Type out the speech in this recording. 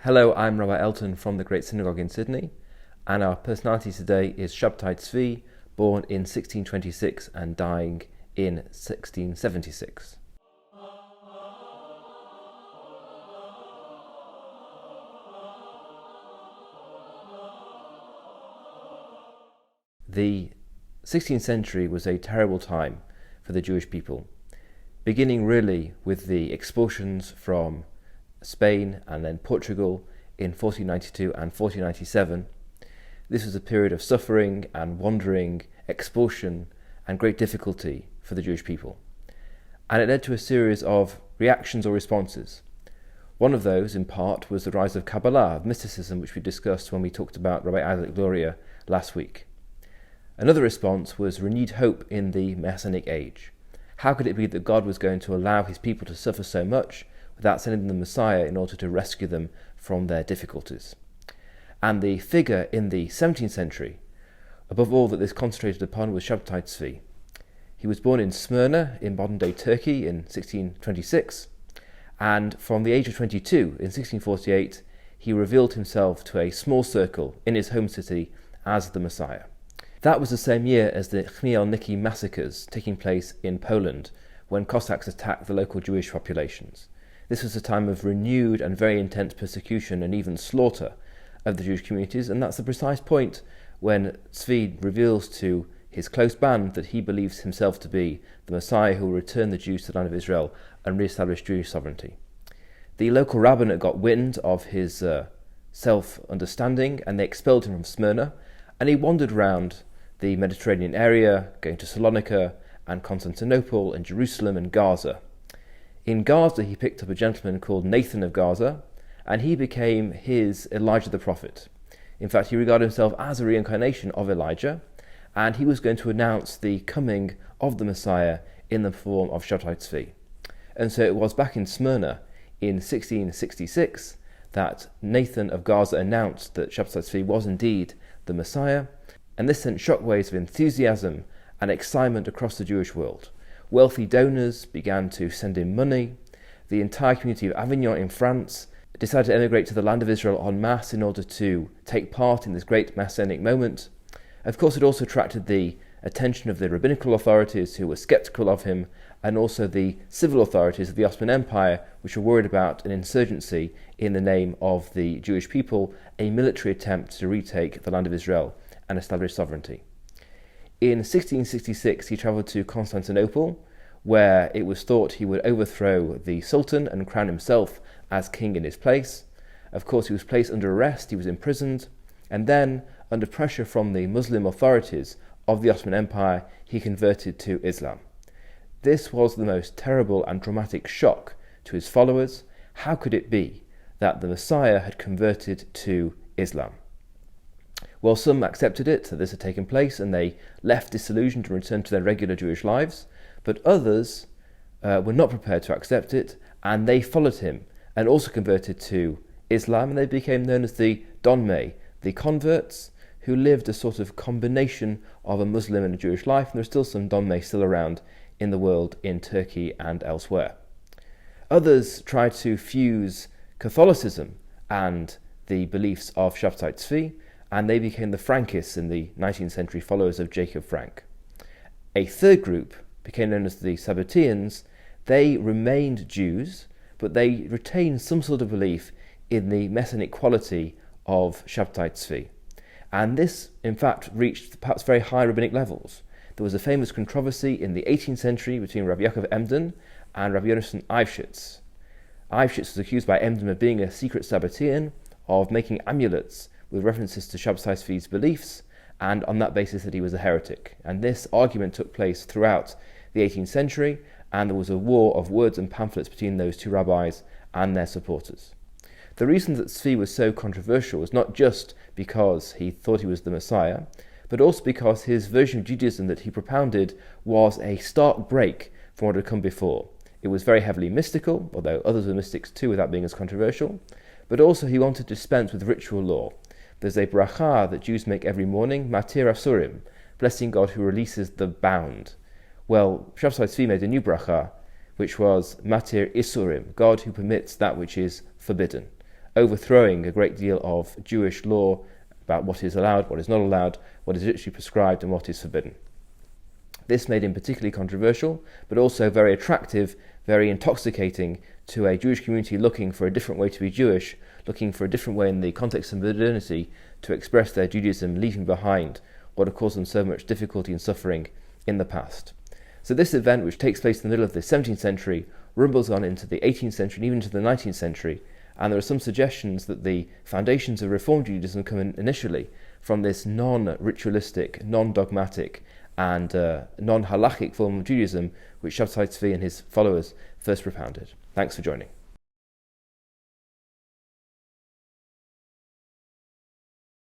Hello, I'm Rabbi Elton from the Great Synagogue in Sydney, and our personality today is Shabtai Tzvi, born in 1626 and dying in 1676. The 16th century was a terrible time for the Jewish people, beginning really with the expulsions from Spain and then Portugal in 1492 and 1497. This was a period of suffering and wandering, expulsion and great difficulty for the Jewish people. And it led to a series of reactions or responses. One of those, in part, was the rise of Kabbalah, of mysticism, which we discussed when we talked about Rabbi Isaac Luria last week. Another response was renewed hope in the Messianic age. How could it be that God was going to allow his people to suffer so much without sending the Messiah in order to rescue them from their difficulties? And the figure in the 17th century, above all, that this concentrated upon was Shabtai Tzvi. He was born in Smyrna in modern-day Turkey in 1626, and from the age of 22 in 1648, he revealed himself to a small circle in his home city as the Messiah. That was the same year as the Chmielniki massacres taking place in Poland, when Cossacks attacked the local Jewish populations. This was a time of renewed and very intense persecution and even slaughter of the Jewish communities, and that's the precise point when Tzvi reveals to his close band that he believes himself to be the Messiah who will return the Jews to the land of Israel and re-establish Jewish sovereignty. The local rabbinate got wind of his self-understanding, and they expelled him from Smyrna, and he wandered around the Mediterranean area, going to Salonika and Constantinople and Jerusalem and Gaza. In Gaza, he picked up a gentleman called Nathan of Gaza, and he became his Elijah the prophet. In fact, he regarded himself as a reincarnation of Elijah, and he was going to announce the coming of the Messiah in the form of Shabtai Tzvi. And so it was back in Smyrna in 1666 that Nathan of Gaza announced that Shabtai Tzvi was indeed the Messiah, and this sent shockwaves of enthusiasm and excitement across the Jewish world. Wealthy donors began to send in money. The entire community of Avignon in France decided to emigrate to the land of Israel en masse in order to take part in this great Messianic moment. Of course, it also attracted the attention of the rabbinical authorities, who were skeptical of him, and also the civil authorities of the Ottoman Empire, which were worried about an insurgency in the name of the Jewish people, a military attempt to retake the land of Israel and establish sovereignty. In 1666, he travelled to Constantinople, where it was thought he would overthrow the Sultan and crown himself as king in his place. Of course, he was placed under arrest, he was imprisoned, and then, under pressure from the Muslim authorities of the Ottoman Empire, he converted to Islam. This was the most terrible and traumatic shock to his followers. How could it be that the Messiah had converted to Islam? Well, some accepted it, that this had taken place, and they left disillusioned and returned to their regular Jewish lives, but others were not prepared to accept it, and they followed him and also converted to Islam, and they became known as the Donmei, the converts, who lived a sort of combination of a Muslim and a Jewish life, and there are still some Donmei still around in the world, in Turkey and elsewhere. Others tried to fuse Catholicism and the beliefs of Shabtai Tzvi, and they became the Frankists in the 19th century, followers of Jacob Frank. A third group became known as the Sabbateans. They remained Jews, but they retained some sort of belief in the Messianic quality of Shabtai Tzvi. And this, in fact, reached perhaps very high rabbinic levels. There was a famous controversy in the 18th century between Rabbi Yaakov Emden and Rabbi Yonason Eifshitz. Eifshitz was accused by Emden of being a secret Sabbatean, of making amulets with references to Shabtai Tzvi's beliefs, and on that basis that he was a heretic. And this argument took place throughout the 18th century, and there was a war of words and pamphlets between those two rabbis and their supporters. The reason that Tzvi was so controversial was not just because he thought he was the Messiah, but also because his version of Judaism that he propounded was a stark break from what had come before. It was very heavily mystical, although others were mystics too without being as controversial, but also he wanted to dispense with ritual law. There's a bracha that Jews make every morning, Matir Asurim, blessing God who releases the bound. Well, Shabsai Tzvi made a new bracha, which was Matir Isurim, God who permits that which is forbidden. overthrowing a great deal of Jewish law about what is allowed, what is not allowed, what is literally prescribed and what is forbidden. This made him particularly controversial, but also very attractive, very intoxicating to a Jewish community looking for a different way to be Jewish, looking for a different way in the context of modernity to express their Judaism, leaving behind what had caused them so much difficulty and suffering in the past. So this event, which takes place in the middle of the 17th century, rumbles on into the 18th century and even into the 19th century, and there are some suggestions that the foundations of Reformed Judaism come in initially from this non-ritualistic, non-dogmatic, and non-halachic form of Judaism which Shabtai Tzvi and his followers first propounded. Thanks for joining.